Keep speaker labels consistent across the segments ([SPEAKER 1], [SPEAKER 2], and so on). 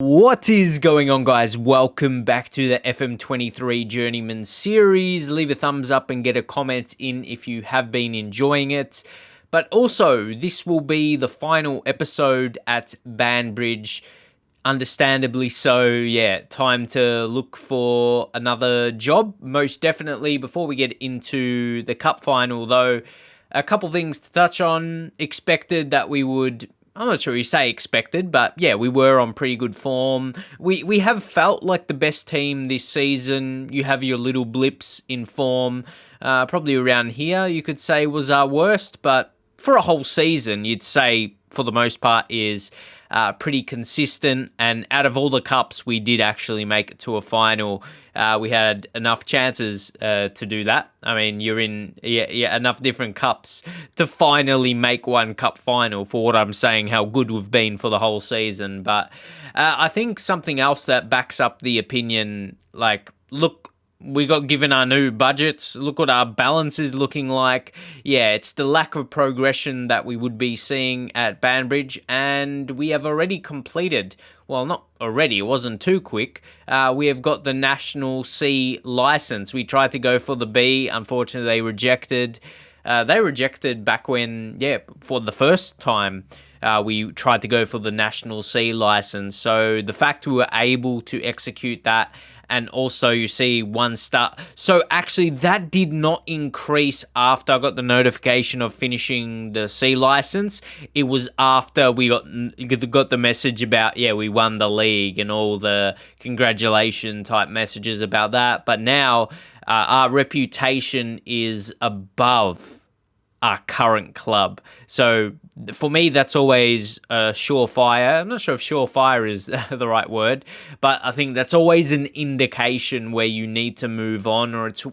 [SPEAKER 1] What is going on, guys? Welcome back to the FM23 Journeyman series. Leave a thumbs up and get a comment in if you have been enjoying it. But also, this will be the final episode at Banbridge. Understandably so, yeah, time to look for another job, most definitely. Before we get into the cup final, though, a couple things to touch on. Expected that we would... I'm not sure you say expected, but yeah, we were on pretty good form. We have felt like the best team this season. You have your little blips in form. Probably around here, you could say was our worst, but for a whole season, you'd say for the most part is pretty consistent. And out of all the cups, we did actually make it to a final. We had enough chances to do that. I mean, you're in enough different cups to finally make one cup final for what I'm saying, how good we've been for the whole season. But I think something else that backs up the opinion, like, look, we got given our new budgets. Look what our balance is looking like. Yeah, it's the lack of progression that we would be seeing at Banbridge, and we have already completed, well, not already, it wasn't too quick. We have got the National C license. We tried to go for the B. Unfortunately, they rejected. They rejected back when, for the first time, we tried to go for the National C license. So the fact we were able to execute that, and also you see one star. So actually that did not increase after I got the notification of finishing the C license. It was after we got the message about, we won the league and all the congratulation type messages about that. But now our reputation is above our current club. So for me, that's always a surefire. I'm not sure if surefire is the right word, but I think that's always an indication where you need to move on, or it's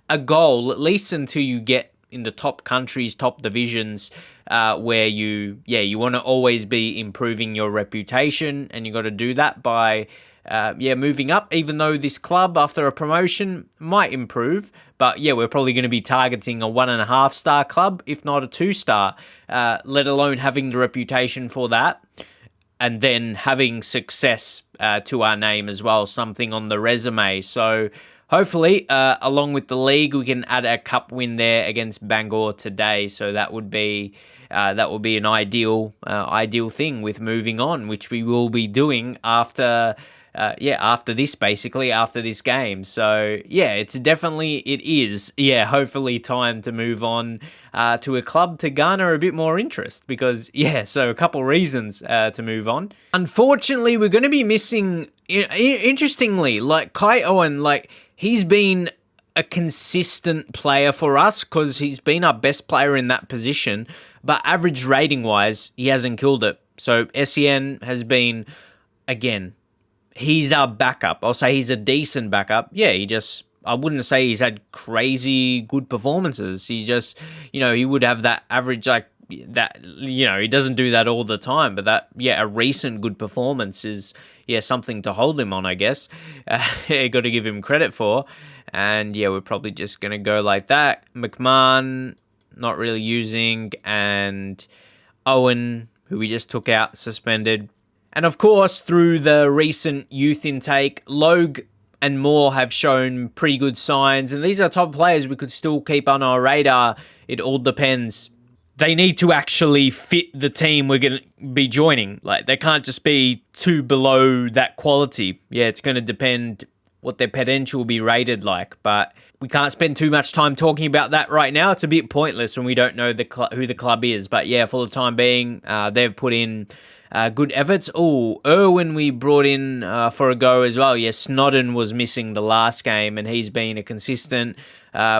[SPEAKER 1] a goal, at least until you get in the top countries, top divisions, where you want to always be improving your reputation, and you got to do that by moving up, even though this club after a promotion might improve. But we're probably going to be targeting a 1.5 star club, if not a 2 star, let alone having the reputation for that. And then having success to our name as well, something on the resume. So hopefully, along with the league, we can add a cup win there against Bangor today. So that would be an ideal thing with moving on, which we will be doing after this game. So it is hopefully time to move on to a club to garner a bit more interest, because so a couple reasons to move on. Unfortunately, we're going to be missing, interestingly, like Kai Owen, like he's been a consistent player for us because he's been our best player in that position, but average rating wise, he hasn't killed it. So SEN has been, again, he's our backup. I'll say he's a decent backup. I wouldn't say he's had crazy good performances. He just, he would have that average, like that, he doesn't do that all the time, but that, a recent good performance is, something to hold him on, I guess. Got to give him credit for. And we're probably just going to go like that. McMahon, not really using, and Owen, who we just took out, suspended. And of course, through the recent youth intake, Logue and Moore have shown pretty good signs. And these are top players we could still keep on our radar. It all depends. They need to actually fit the team we're going to be joining. Like, they can't just be too below that quality. It's going to depend what their potential will be rated like. But we can't spend too much time talking about that right now. It's a bit pointless when we don't know who the club is. But for the time being, they've put in good efforts. Irwin we brought in for a go as well. Snodden was missing the last game, and he's been a consistent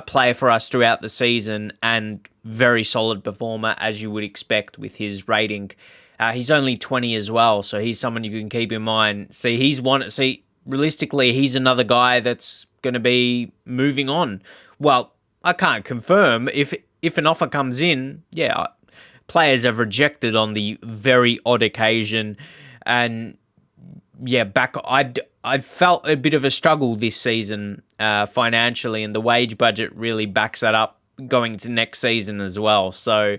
[SPEAKER 1] player for us throughout the season and very solid performer, as you would expect with his rating. He's only 20 as well, so he's someone you can keep in mind. Realistically, he's another guy that's going to be moving on. Well, I can't confirm. If an offer comes in, players have rejected on the very odd occasion. And I felt a bit of a struggle this season financially, and the wage budget really backs that up going to next season as well. So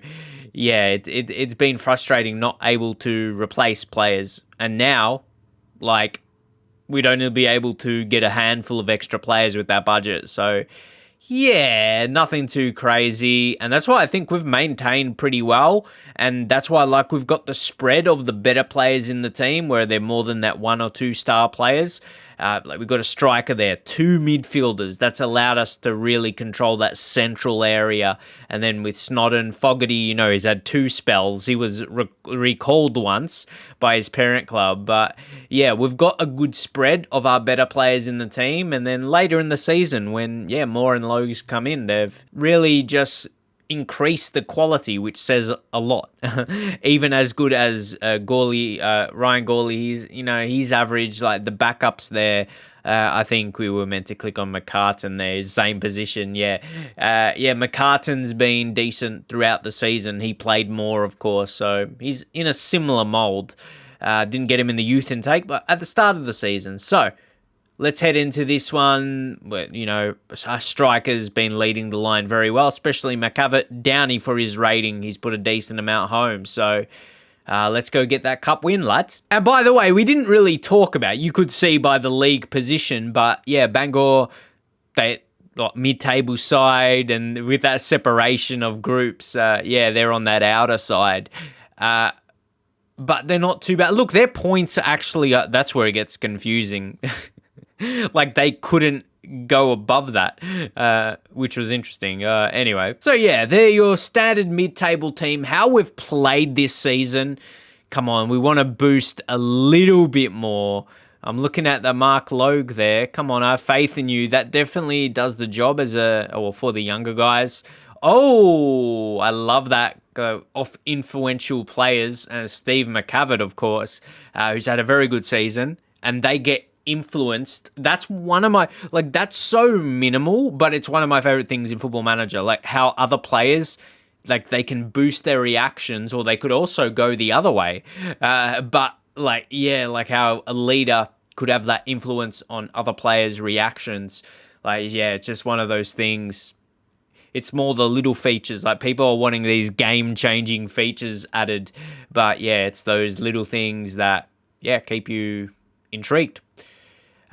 [SPEAKER 1] it's been frustrating not able to replace players. And now like, we'd only be able to get a handful of extra players with that budget. So, yeah, nothing too crazy. And that's why I think we've maintained pretty well. And that's why, like, we've got the spread of the better players in the team where they're more than that 1 or 2 star players. Like, we've got a striker there, 2 midfielders. That's allowed us to really control that central area. And then with Snodden, Fogarty, you know, he's had 2 spells. He was recalled once by his parent club. But, yeah, we've got a good spread of our better players in the team. And then later in the season, when, Moore and Logues come in, they've really just increase the quality, which says a lot. Even as good as Ryan Gawley, he's averaged, like, the backups there. I think we were meant to click on McCartan there, same position. McCartan's been decent throughout the season. He played more, of course, so he's in a similar mould. Didn't get him in the youth intake, but at the start of the season. So, let's head into this one. Our striker's been leading the line very well, especially McCavitt. Downey for his rating. He's put a decent amount home. So let's go get that cup win, lads. And by the way, we didn't really talk about, you could see by the league position, but yeah, Bangor, they mid-table side, and with that separation of groups, they're on that outer side. But they're not too bad. Look, their points are actually, that's where it gets confusing. Like, they couldn't go above that, which was interesting. Anyway, so yeah, they're your standard mid-table team. How we've played this season, come on, we want to boost a little bit more. I'm looking at the Mark Logue there. Come on, I have faith in you. That definitely does the job for the younger guys. Oh, I love that. Off influential players, Steve McCavitt, of course, who's had a very good season, and they get influenced. That's one of my, that's so minimal, but it's one of my favorite things in Football Manager, like how other players, like, they can boost their reactions, or they could also go the other way. But how a leader could have that influence on other players' reactions. It's just one of those things. It's more the little features. Like, people are wanting these game-changing features added, but it's those little things that keep you intrigued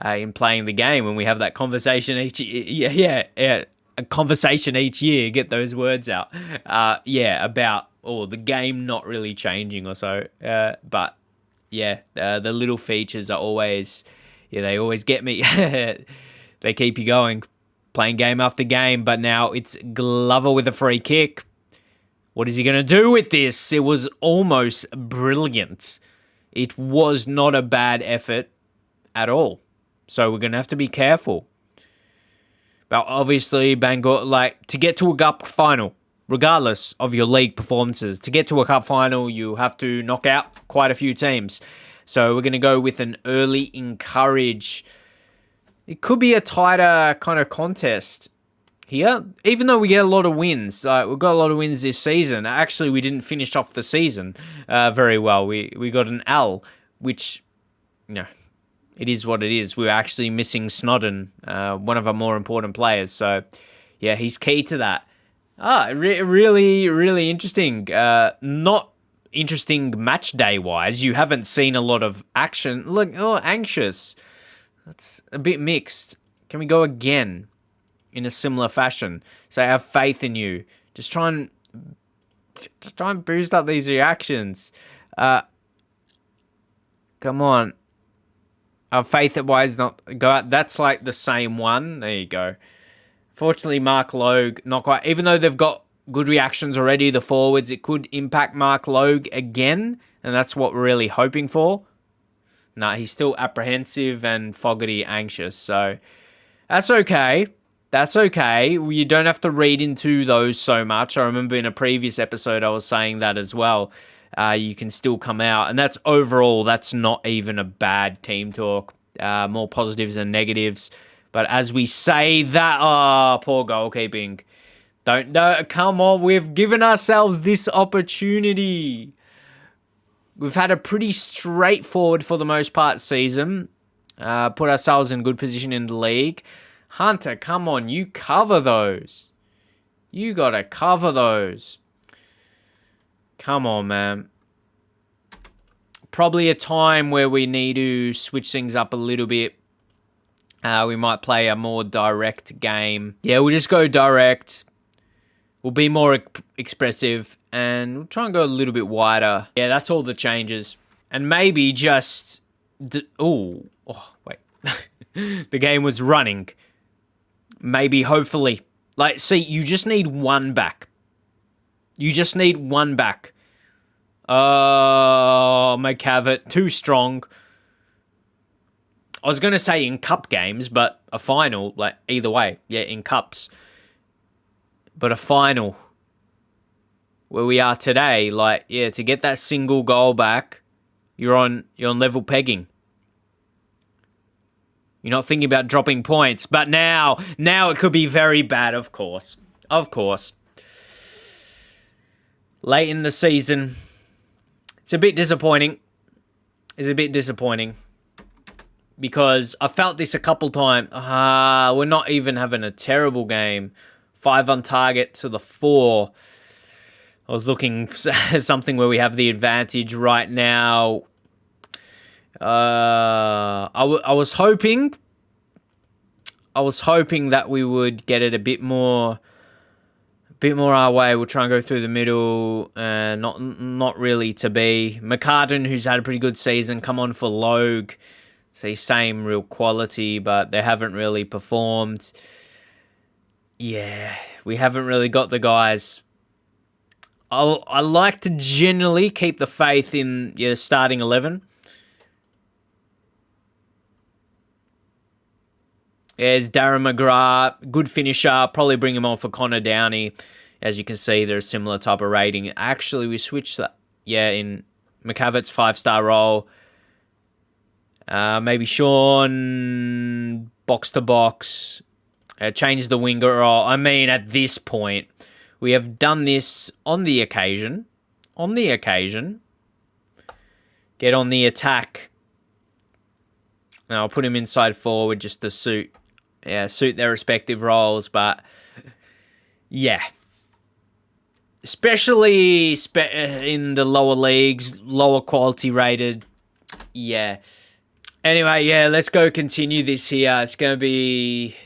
[SPEAKER 1] in playing the game. When we have that conversation each a conversation each year, get those words out, about the game not really changing or so, but the little features are always, they always get me. They keep you going, playing game after game. But now it's Glover with a free kick. What is he going to do with this? It was almost brilliant. It was not a bad effort at all. So we're going to have to be careful. But obviously, Bangor, to get to a cup final, regardless of your league performances, to get to a cup final, you have to knock out quite a few teams. So we're going to go with an early encourage. It could be a tighter kind of contest here, even though we get a lot of wins. We've got a lot of wins this season. Actually, we didn't finish off the season very well. We got an L, which, it is what it is. We're actually missing Snodden, one of our more important players. So, he's key to that. Really, really interesting. Not interesting match day-wise. You haven't seen a lot of action. Look, anxious. That's a bit mixed. Can we go again in a similar fashion? So I have faith in you. Just try and boost up these reactions. Come on. Our faith that wise not go out. That's like the same one. There you go. Fortunately, Mark Logue, not quite. Even though they've got good reactions already, the forwards, it could impact Mark Logue again. And that's what we're really hoping for. No, he's still apprehensive and Fogarty anxious. So that's okay. That's okay. You don't have to read into those so much. I remember in a previous episode I was saying that as well. You can still come out. And that's overall, that's not even a bad team talk. More positives than negatives. But as we say that, poor goalkeeping. Come on, we've given ourselves this opportunity. We've had a pretty straightforward, for the most part, season. Put ourselves in good position in the league. Hunter, come on, you cover those. You got to cover those. Come on, man. probably a time where we need to switch things up a little bit. We might play a more direct game. Yeah, we'll just go direct. We'll be more expressive and we'll try and go a little bit wider. Yeah, that's all the changes. And maybe just... wait. The game was running. Maybe, hopefully. Like, see, you just need one back. You just need one back. Oh, McCavitt, too strong. I was going to say in cup games, but a final, like, either way. Yeah, in cups. But a final, where we are today, like, yeah, to get that single goal back, you're on level pegging. You're not thinking about dropping points, but now it could be very bad, of course. Of course. Late in the season, it's a bit disappointing. It's a bit disappointing. Because I felt this a couple times. We're not even having a terrible game. 5 on target to the 4. I was looking for something where we have the advantage right now. I was hoping that we would get it a bit more our way. We'll try and go through the middle. Not really to be. McCartan, who's had a pretty good season, come on for Logue. See, same real quality, but they haven't really performed. Yeah, we haven't really got the guys. I like to generally keep the faith in the starting 11. There's Darren McGrath, good finisher. Probably bring him on for Connor Downey. As you can see, they're a similar type of rating. Actually, we switched that. Yeah, in McCavitt's 5-star role. Maybe Sean, box to box. Change the winger role. I mean, at this point, we have done this on the occasion. On the occasion. Get on the attack. Now, I'll put him inside forward just to suit their respective roles. But, yeah. Especially in the lower leagues, lower quality rated. Yeah. Anyway, yeah, let's go continue this here. It's going to be...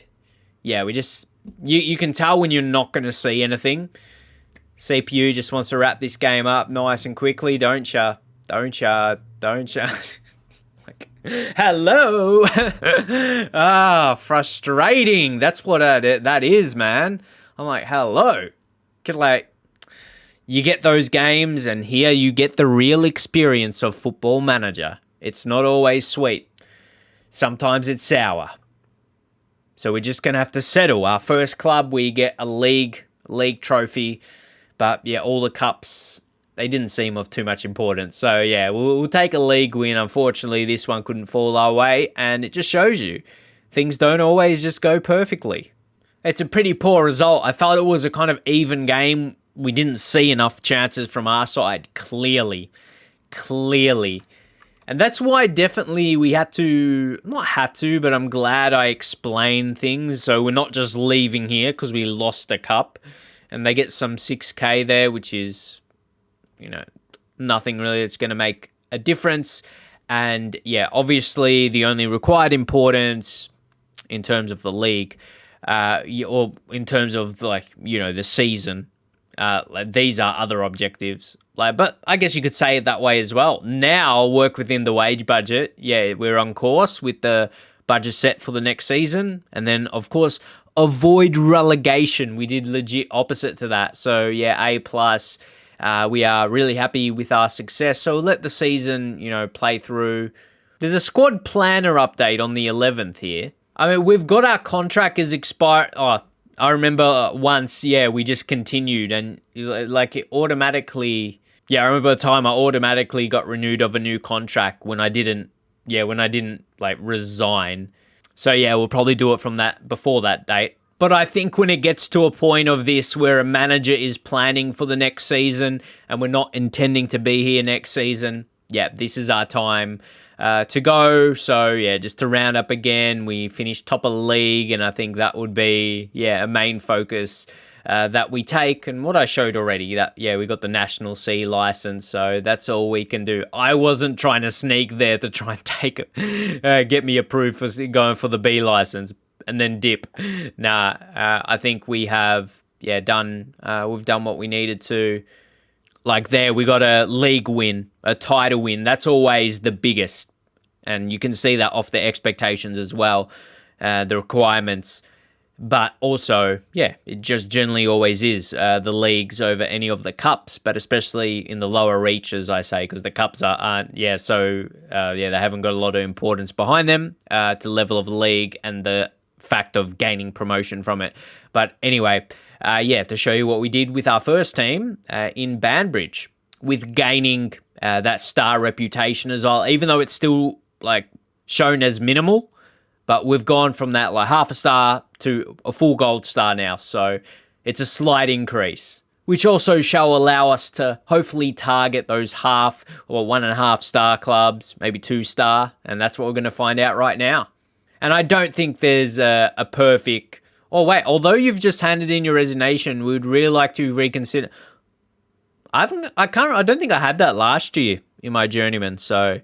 [SPEAKER 1] Yeah, we just... You can tell when you're not going to see anything. CPU just wants to wrap this game up nice and quickly, don't ya? Don't ya? Don't ya? Like, hello! Frustrating. That's what that is, man. I'm like, hello. You get those games, and here you get the real experience of Football Manager. It's not always sweet. Sometimes it's sour. So we're just going to have to settle. Our first club, we get a league trophy. But, yeah, all the cups, they didn't seem of too much importance. So, yeah, we'll take a league win. Unfortunately, this one couldn't fall our way. And it just shows you, things don't always just go perfectly. It's a pretty poor result. I felt it was a kind of even game. We didn't see enough chances from our side, clearly. And that's why definitely we not had to, but I'm glad I explained things. So we're not just leaving here because we lost a cup. And they get some 6K there, which is, nothing really that's going to make a difference. And yeah, obviously the only required importance in terms of the league, or in terms of the season, these are other objectives. But I guess you could say it that way as well. Now, work within the wage budget. Yeah, we're on course with the budget set for the next season. And then, of course, avoid relegation. We did legit opposite to that. So, yeah, A+. We are really happy with our success. So, let the season, play through. There's a squad planner update on the 11th here. I mean, we've got our contract is expired. Oh, I remember once, we just continued. And, it automatically... Yeah, I remember a time I automatically got renewed of a new contract when I didn't resign. So yeah, we'll probably do it from before that date. But I think when it gets to a point of this where a manager is planning for the next season and we're not intending to be here next season, yeah, this is our time to go. So yeah, just to round up again, we finished top of the league and I think that would be, a main focus that we take, and what I showed already, that, yeah, we got the National C license, so that's all we can do. I wasn't trying to sneak there to try and take it, get me approved for going for the B license and then dip. Nah, I think we have, we've done what we needed to. Like there, we got a league win, a title win. That's always the biggest. And you can see that off the expectations as well, the requirements. But also, yeah, it just generally always is the leagues over any of the cups, but especially in the lower reaches, I say, because the cups aren't, they haven't got a lot of importance behind them to the level of the league and the fact of gaining promotion from it. But anyway, to show you what we did with our first team in Banbridge, with gaining that star reputation as well, even though it's still like shown as minimal. But we've gone from that like half a star to a full gold star now. So it's a slight increase, which also shall allow us to hopefully target those 1/2 or 1.5 star clubs, maybe 2 star. And that's what we're going to find out right now. And I don't think there's a perfect... Oh, wait, although you've just handed in your resignation, we would really like to reconsider... I don't think I had that last year in my journeyman. So...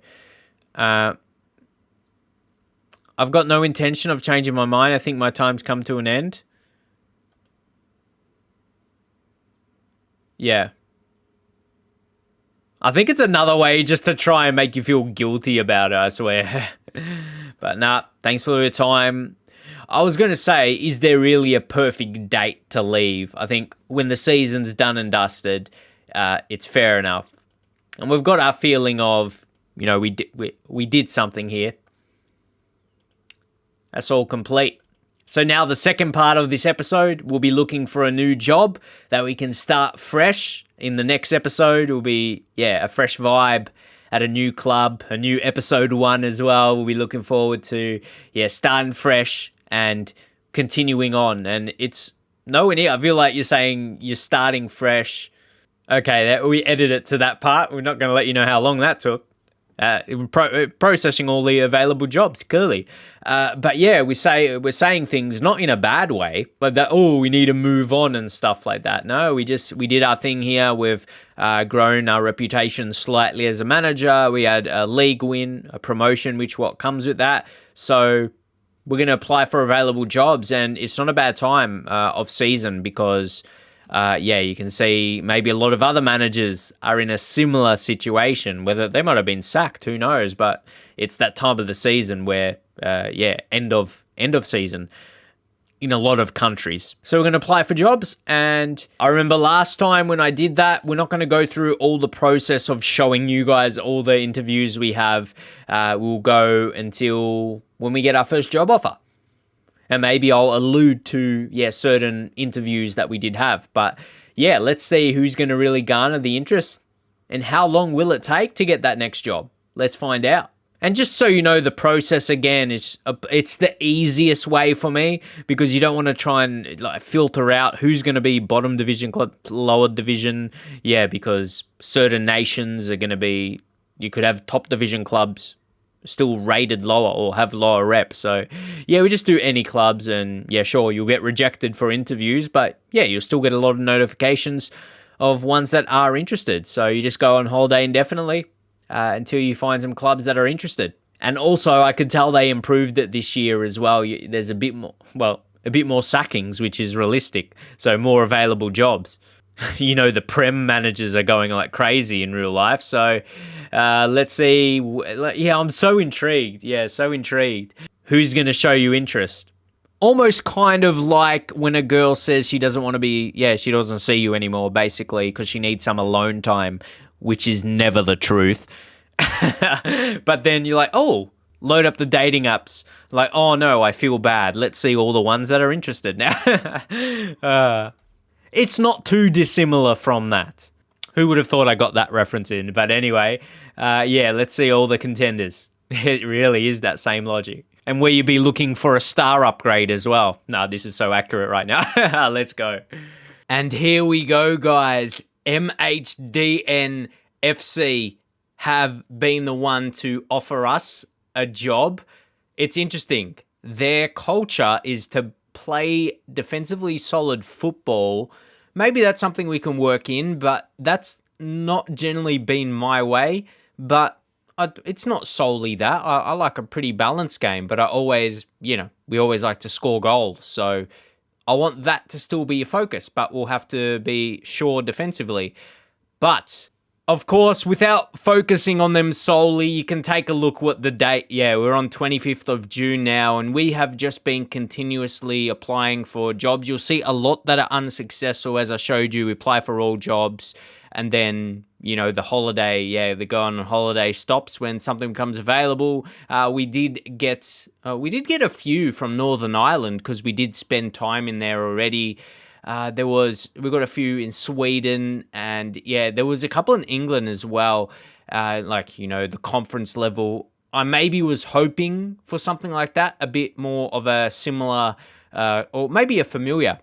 [SPEAKER 1] I've got no intention of changing my mind. I think my time's come to an end. Yeah. I think it's another way just to try and make you feel guilty about it, I swear. But nah, thanks for your time. I was going to say, is there really a perfect date to leave? I think when the season's done and dusted, it's fair enough. And we've got our feeling of, we did something here. That's all complete. So now the second part of this episode, we'll be looking for a new job that we can start fresh. In the next episode, will be, a fresh vibe at a new club, a new episode 1 as well. We'll be looking forward to, starting fresh and continuing on. And it's nowhere near, I feel like you're saying you're starting fresh. Okay, we edit it to that part. We're not going to let you know how long that took. Processing all the available jobs, clearly. But yeah, we're saying things not in a bad way, but that, we need to move on and stuff like that. No, we did our thing here. We've grown our reputation slightly as a manager. We had a league win, a promotion, which what comes with that. So we're going to apply for available jobs, and it's not a bad time of season because... you can see maybe a lot of other managers are in a similar situation, whether they might have been sacked, who knows, but it's that time of the season where, end of season in a lot of countries. So we're going to apply for jobs, and I remember last time when I did that, we're not going to go through all the process of showing you guys all the interviews we have. We'll go until when we get our first job offer. And maybe I'll allude to, certain interviews that we did have. But, let's see who's going to really garner the interest and how long will it take to get that next job. Let's find out. And just so you know, the process, again, it's the easiest way for me because you don't want to try and filter out who's going to be bottom division club, lower division. Yeah, because certain nations are going to be, you could have top division clubs still rated lower or have lower rep. So we just do any clubs, and sure, you'll get rejected for interviews, but you'll still get a lot of notifications of ones that are interested. So you just go on holiday indefinitely until you find some clubs that are interested. And also I could tell they improved it this year as well. There's a bit more sackings, which is realistic. So more available jobs. The Prem managers are going like crazy in real life. So let's see. I'm so intrigued. So intrigued. Who's going to show you interest? Almost kind of like when a girl says she doesn't want to be, she doesn't see you anymore, basically, because she needs some alone time, which is never the truth. But then you're like, load up the dating apps. Like, oh no, I feel bad. Let's see all the ones that are interested now. It's not too dissimilar from that. Who would have thought I got that reference in? But anyway, let's see all the contenders. It really is that same logic. And will you be looking for a star upgrade as well? No, this is so accurate right now. Let's go. And here we go, guys. MHDN FC have been the one to offer us a job. It's interesting. Their culture is to play defensively solid football, maybe that's something we can work in, but that's not generally been my way. But it's not solely that. I like a pretty balanced game, but I always, we always like to score goals. So I want that to still be a focus, but we'll have to be sure defensively. But of course, without focusing on them solely, you can take a look what the date. Yeah, we're on 25th of June now, and we have just been continuously applying for jobs. You'll see a lot that are unsuccessful, as I showed you. We apply for all jobs, and then, the holiday, the go on holiday stops when something becomes available. We did get a few from Northern Ireland because we did spend time in there already. We got a few in Sweden, and there was a couple in England as well. The conference level. I maybe was hoping for something like that, a bit more of a similar, or maybe a familiar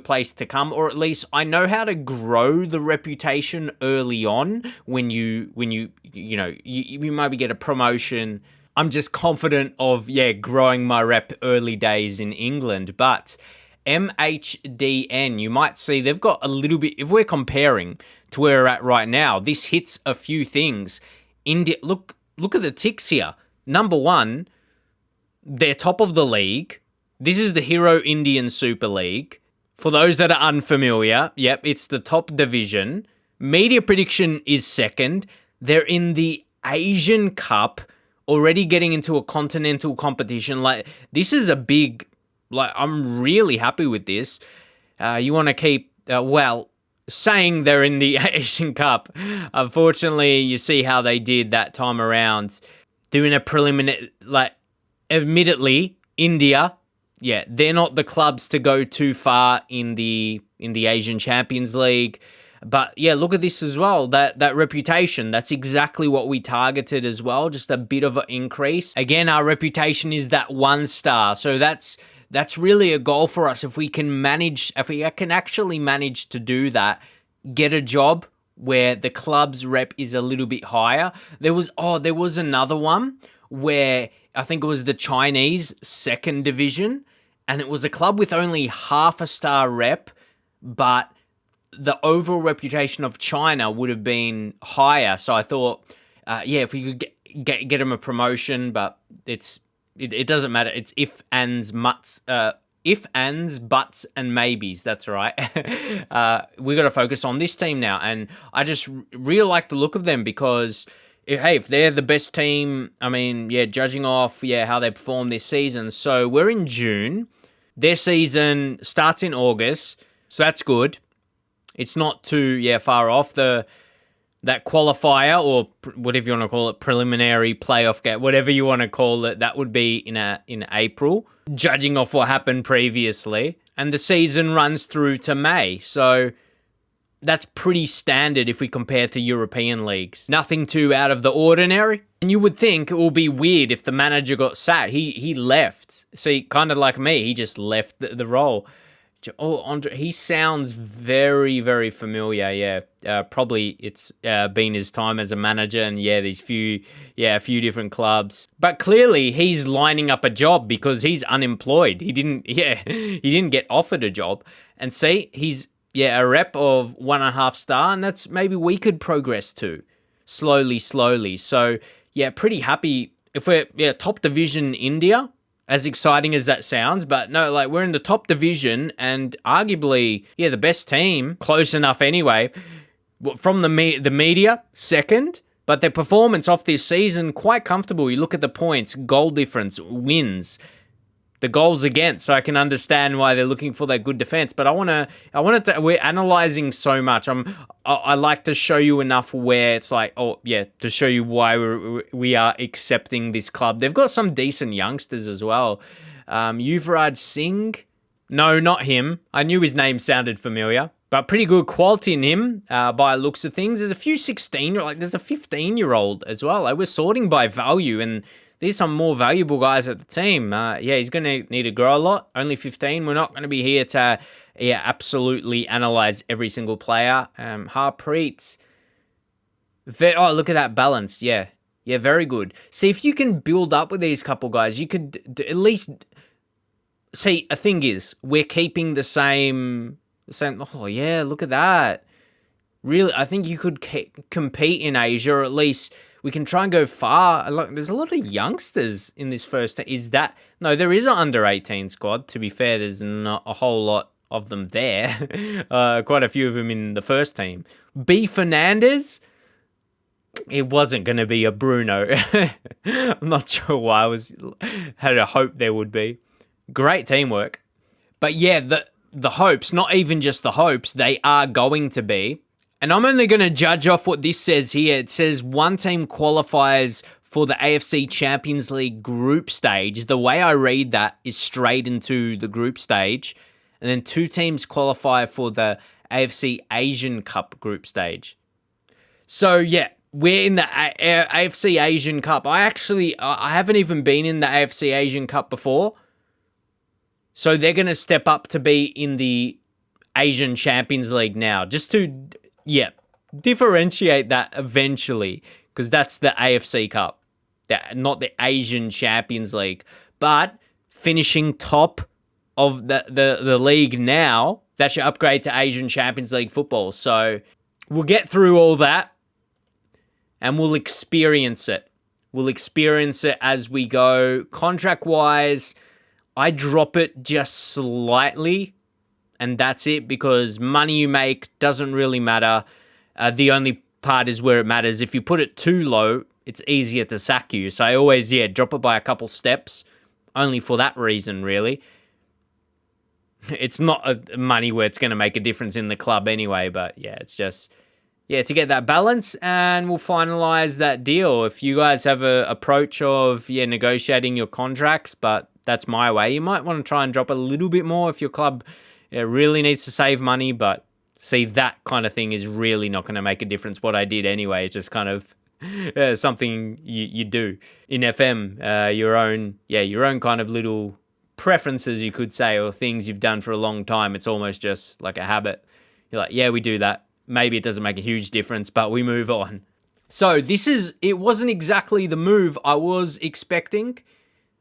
[SPEAKER 1] place to come, or at least I know how to grow the reputation early on when you maybe get a promotion. I'm just confident of, growing my rep early days in England, but MHDN, you might see they've got a little bit, if we're comparing to where we're at right now, this hits a few things. India, look at the ticks here. Number one, they're top of the league. This is the Hero Indian Super League. For those that are unfamiliar, it's the top division. Media prediction is second. They're in the Asian Cup, already getting into a continental competition. This is a big... I'm really happy with this. You want to keep, saying they're in the Asian Cup. Unfortunately, you see how they did that time around. Doing a preliminary, admittedly, India, they're not the clubs to go too far in the Asian Champions League. But look at this as well. That reputation, that's exactly what we targeted as well. Just a bit of an increase. Again, our reputation is that 1 star. So that's really a goal for us. If we can actually manage to do that, get a job where the club's rep is a little bit higher. There was another one where I think it was the Chinese second division, and it was a club with only half a star rep, but the overall reputation of China would have been higher. So I thought, if we could get them a promotion, but it doesn't matter. It's if, ands, buts, and maybes. That's right. We got to focus on this team now. And I just really like the look of them because, if they're the best team, judging off, how they perform this season. So we're in June. Their season starts in August. So that's good. It's not too, far off. That qualifier, or whatever you want to call it, preliminary playoff game, whatever you want to call it, that would be in April, judging off what happened previously. And the season runs through to May. So that's pretty standard if we compare to European leagues. Nothing too out of the ordinary. And you would think it will be weird if the manager got sacked. He left. See, kind of like me, he just left the role. Oh, Andre, he sounds very, very familiar. Probably it's been his time as a manager, and a few different clubs. But clearly, he's lining up a job because he's unemployed. He didn't get offered a job. And see, he's a rep of 1.5 star, and that's maybe we could progress to slowly. So pretty happy if we're top division India. As exciting as that sounds, but no, we're in the top division and arguably, the best team, close enough anyway, from the media, second, but their performance off this season, quite comfortable. You look at the points, goal difference, wins, the goals against, so I can understand why they're looking for that good defense, but we're analyzing so much. I like to show you enough where it's to show you why we are accepting this club. They've got some decent youngsters as well. Dheeraj Singh, no, not him. I knew his name sounded familiar, but pretty good quality in him by looks of things. There's a few 16, there's a 15-year-old as well. We're sorting by value, and there's some more valuable guys at the team. He's going to need to grow a lot. Only 15. We're not going to be here to absolutely analyze every single player. Harpreet. Look at that balance. Yeah, very good. See, if you can build up with these couple guys, you could at least See, a thing is, we're keeping the same. Oh yeah, look at that. Really, I think you could compete in Asia, or at least we can try and go far. Look, there's a lot of youngsters in this first. Is that no? There is an under-18 squad. To be fair, there's not a whole lot of them there. Quite a few of them in the first team. B. Fernandez. It wasn't going to be a Bruno. I'm not sure why. Had a hope there would be. Great teamwork. But yeah, the hopes, not even just the hopes, they are going to be. And I'm only going to judge off what this says here. It says one team qualifies for the AFC Champions League group stage. The way I read that is straight into the group stage. And then 2 teams qualify for the AFC Asian Cup group stage. So yeah, we're in the AFC Asian Cup. I haven't even been in the AFC Asian Cup before. So they're going to step up to be in the Asian Champions League now. Just to, differentiate that eventually. Because that's the AFC Cup. Not the Asian Champions League. But finishing top of the league now, that should upgrade to Asian Champions League football. So we'll get through all that. And we'll experience it. We'll experience it as we go. Contract-wise, I drop it just slightly, and that's it, because money you make doesn't really matter. The only part is where it matters. If you put it too low, it's easier to sack you. So I always, drop it by a couple steps, only for that reason, really. It's not money where it's going to make a difference in the club anyway, but it's just... to get that balance, and we'll finalize that deal. If you guys have a approach of, negotiating your contracts, but that's my way, you might want to try and drop a little bit more if your club really needs to save money, but see, that kind of thing is really not going to make a difference. What I did anyway, it's just kind of something you do in FM, your own kind of little preferences, you could say, or things you've done for a long time. It's almost just like a habit. You're like, we do that. Maybe it doesn't make a huge difference, but we move on. So it wasn't exactly the move I was expecting,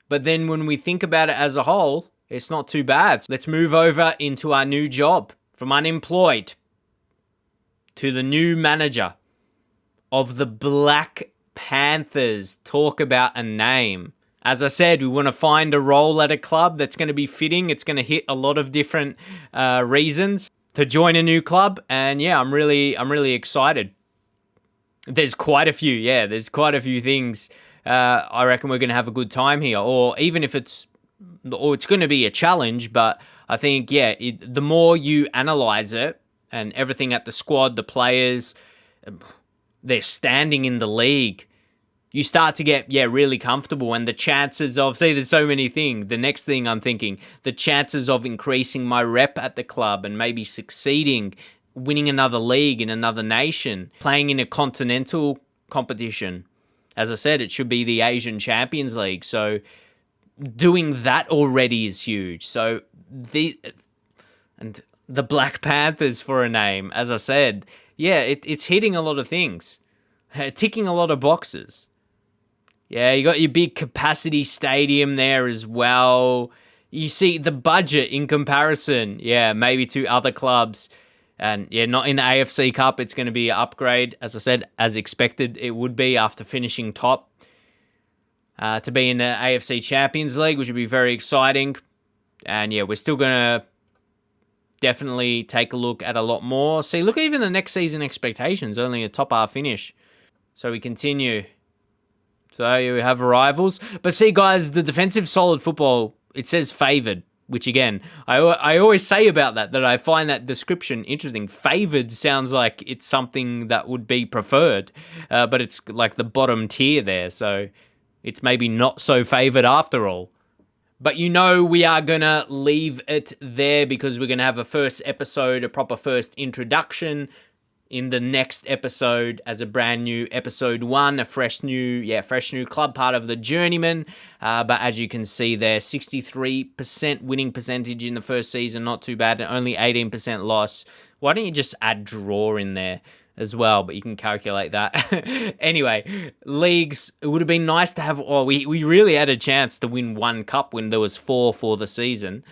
[SPEAKER 1] but then when we think about it as a whole, it's not too bad. Let's move over into our new job, from unemployed to the new manager of the Black Panthers. Talk about a name. As I said, we want to find a role at a club that's going to be fitting. It's going to hit a lot of different reasons to join a new club, and I'm really excited. There's quite a few things. I reckon we're going to have a good time here, or even if it's going to be a challenge, but I think, the more you analyze it, and everything at the squad, the players, their standing in the league, you start to get, really comfortable, and the chances of, there's so many things. The next thing I'm thinking, the chances of increasing my rep at the club and maybe succeeding, winning another league in another nation, playing in a continental competition. As I said, it should be the Asian Champions League. So doing that already is huge. So the Black Panthers for a name, as I said, it's hitting a lot of things, ticking a lot of boxes. You got your big capacity stadium there as well. You see the budget in comparison, maybe to other clubs. And not in the AFC Cup, it's going to be an upgrade. As I said, as expected, it would be after finishing top. To be in the AFC Champions League, which would be very exciting. And we're still going to definitely take a look at a lot more. See, look, even the next season expectations, only a top half finish. So we continue. So you have rivals. But see, guys, the defensive solid football, it says favoured, which again, I always say about that I find that description interesting. Favoured sounds like it's something that would be preferred, but it's like the bottom tier there. So it's maybe not so favoured after all. But we are going to leave it there, because we're going to have a first episode, a proper first introduction in the next episode as a brand new episode 1, a fresh new club, part of the Journeyman. But as you can see there, 63% winning percentage in the first season, not too bad, and only 18% loss. Why don't you just add draw in there? as well, but you can calculate that. Anyway, leagues, it would have been nice to have, we really had a chance to win one cup when there was 4 for the season.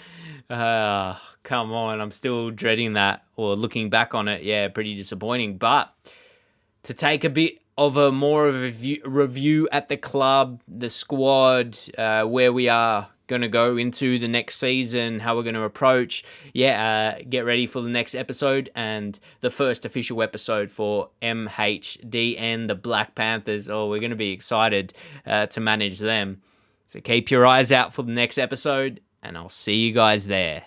[SPEAKER 1] Come on, I'm still dreading that, or looking back on it. Yeah, pretty disappointing. But to take a bit of a more of a review at the club, the squad, where we are going to go into the next season, how we're going to approach. Get ready for the next episode and the first official episode for MHD and the Black Panthers. Oh, we're going to be excited to manage them. So keep your eyes out for the next episode, and I'll see you guys there.